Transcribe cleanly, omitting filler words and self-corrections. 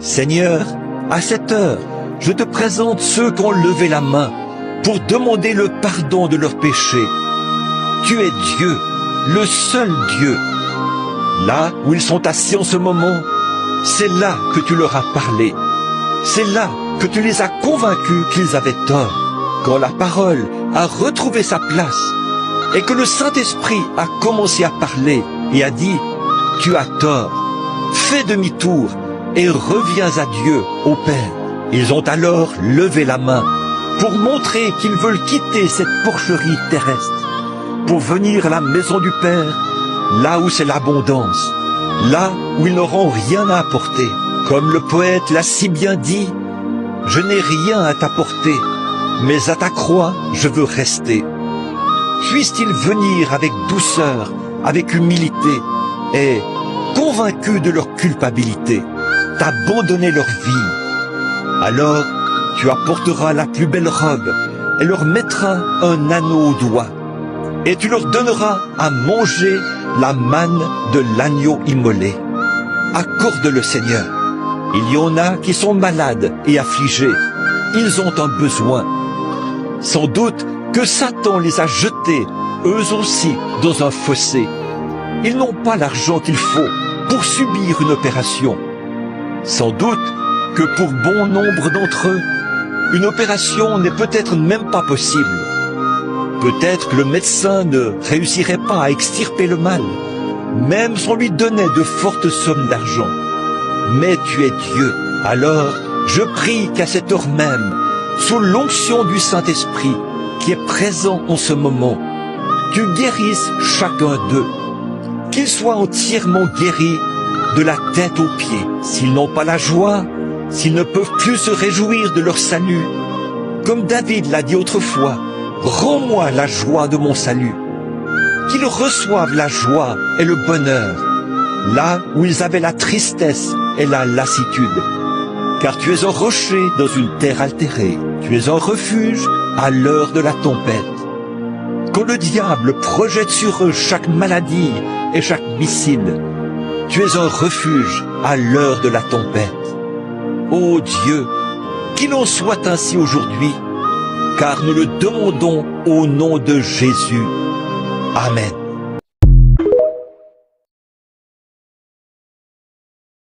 Seigneur, à cette heure, je te présente ceux qui ont levé la main pour demander le pardon de leurs péchés. Tu es Dieu, le seul Dieu. Là où ils sont assis en ce moment, c'est là que tu leur as parlé. C'est là que tu les as convaincus qu'ils avaient tort. Quand la parole a retrouvé sa place et que le Saint-Esprit a commencé à parler et a dit « Tu as tort, fais demi-tour et reviens à Dieu, au Père ». Ils ont alors levé la main pour montrer qu'ils veulent quitter cette porcherie terrestre, pour venir à la maison du Père, là où c'est l'abondance, là où ils n'auront rien à apporter. Comme le poète l'a si bien dit, « Je n'ai rien à t'apporter, mais à ta croix je veux rester. » Puissent-ils venir avec douceur, avec humilité, et, convaincus de leur culpabilité, t'abandonner leur vie. Alors, tu apporteras la plus belle robe et leur mettras un anneau au doigt. Et tu leur donneras à manger la manne de l'agneau immolé. Accorde-le, Seigneur. Il y en a qui sont malades et affligés. Ils ont un besoin. Sans doute que Satan les a jetés, eux aussi, dans un fossé. Ils n'ont pas l'argent qu'il faut pour subir une opération. Sans doute que pour bon nombre d'entre eux, une opération n'est peut-être même pas possible. Peut-être que le médecin ne réussirait pas à extirper le mal, même si on lui donnait de fortes sommes d'argent. Mais tu es Dieu. Alors, je prie qu'à cette heure même, sous l'onction du Saint-Esprit qui est présent en ce moment, tu guérisses chacun d'eux, qu'ils soient entièrement guéris de la tête aux pieds. S'ils n'ont pas la joie, s'ils ne peuvent plus se réjouir de leur salut, comme David l'a dit autrefois, rends-moi la joie de mon salut. Qu'ils reçoivent la joie et le bonheur, là où ils avaient la tristesse et la lassitude. Car tu es un rocher dans une terre altérée, tu es un refuge à l'heure de la tempête. Quand le diable projette sur eux chaque maladie et chaque missile, tu es un refuge à l'heure de la tempête. Ô Dieu, qu'il en soit ainsi aujourd'hui, car nous le demandons au nom de Jésus. Amen.